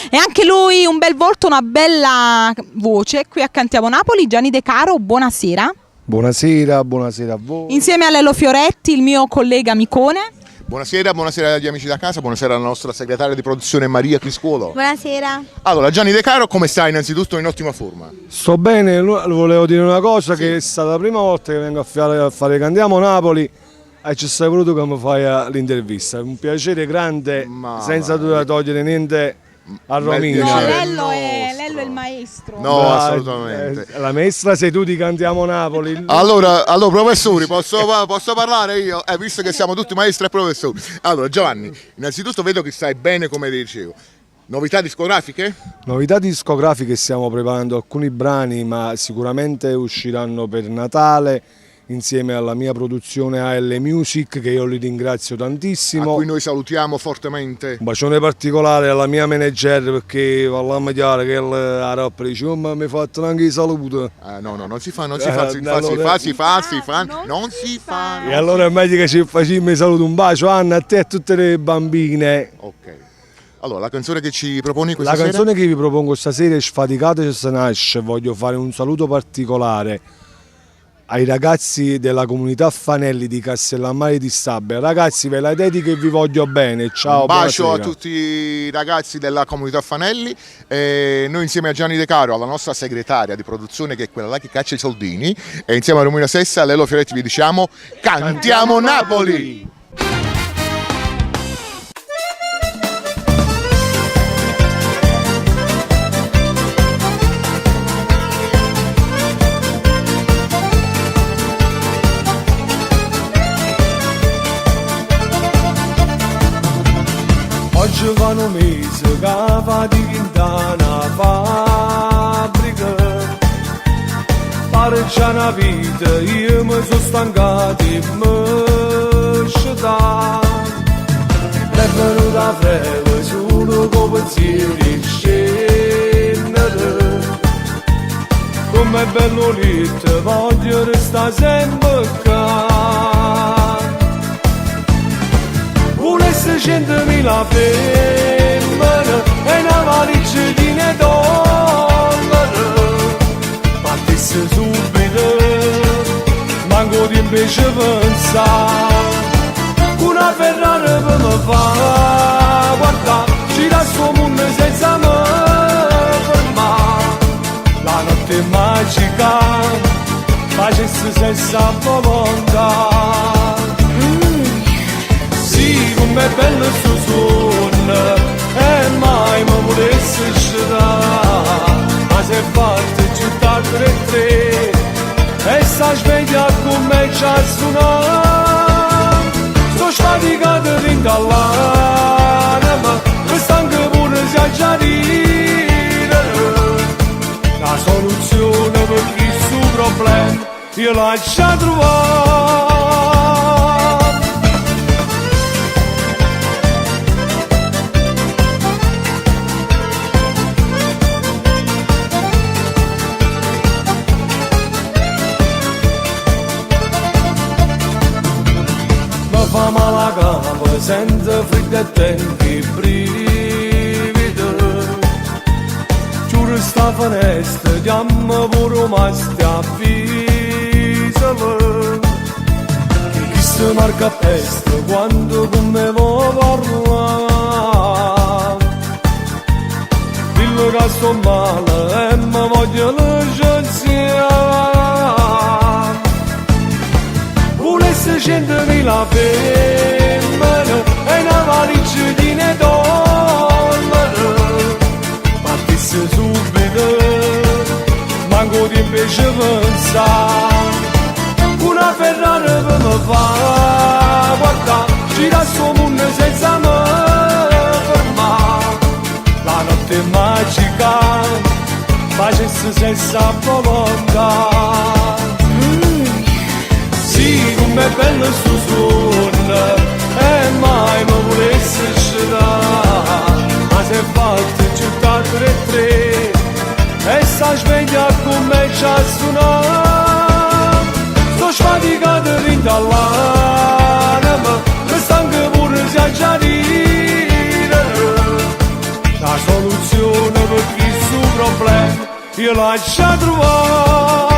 E anche lui un bel volto, una bella voce. Qui a Cantiamo Napoli, Gianni De Caro, buonasera. Buonasera a voi. Insieme a Lello Fioretti, il mio collega amicone. Buonasera agli amici da casa, buonasera alla nostra segretaria di produzione Maria Criscuolo. Buonasera. Allora, Gianni De Caro, come stai? Innanzitutto in ottima forma. Sto bene, volevo dire una cosa, che è stata la prima volta che vengo a fare Cantiamo Napoli e ci sei voluto che mi fai l'intervista. È un piacere grande, senza dover togliere niente a Romina. No, Lello è il maestro. No, assolutamente. La maestra sei tu di Cantiamo Napoli. Allora professori, posso parlare io? Visto che siamo tutti maestri e professori. Allora, Giovanni, innanzitutto vedo che stai bene, come dicevo. Novità discografiche? Novità discografiche, stiamo preparando alcuni brani, ma sicuramente usciranno per Natale, insieme alla mia produzione AL Music, che io li ringrazio tantissimo. A cui noi salutiamo fortemente. Un bacione particolare alla mia manager, perché parliamo chiaro che la rapper dice ma mi ha fatto anche i saluti. No, non si fa. E allora è meglio che ci facciamo i saluti. Un bacio Anna, a te e a tutte le bambine. Ok. Allora, la canzone che ci proponi questa sera? La canzone che vi propongo stasera è Sfaticate se nasce. Voglio fare un saluto particolare ai ragazzi della comunità Fanelli di Castellammare di Stabia. Ragazzi, ve la dedico e vi voglio bene. Ciao, un bacio buonasera. a tutti i ragazzi della comunità Fanelli. Noi insieme a Gianni De Caro, alla nostra segretaria di produzione, che è quella là che caccia i soldini, e insieme a Romina Sessa e a Lello Fioretti vi diciamo Cantiamo Napoli! Oggi fa un mese che fa diventare una fabbrica. Pare già una vita, io mi sono stancato e mi sciutato. È venuta freve solo con pensieri scendere. Com'è bello lì, voglio restare sempre qua. Volesse 100.000 femmine e una valigia di dollari, partisse subito, manco di invece pensare, una Ferrari per me fa, guarda, gira sto mondo senza me fermare, la notte è magica, facesse senza volontà. Com'è bello sto suono e mai mi volesse scerare, ma se è fatto giù da 3-3 e sta sveglia con me già suonare. Sto sfaticato rindallare, ma questo anche pure si ha già dire. La soluzione per questo problema io l'ho già trovata. Fa male la gamba, senza freddo e tempi brividi. Giuro sta finestra, chiama pure masti a visale. Che chi si marca a testa quando con me vuoi parlare. Dillo che sto male e mi voglio licenziare. Volesse 100.000 femmine e una valigia di dollari, partisse subito, manco di invece pensare, una Ferrari per me fa, guarda, gira sto mondo senza me fermare, la notte è magica, facesse senza volontà. Sì, com'è bello sto suono e mai mi volesse scerare, ma se è fatto giù da 3-3 e sta sveglia con me già suonare. Sto sfaticato rindallare, ma questo anche pure si ha già dire. La la soluzione per questo problema io lascio trovare.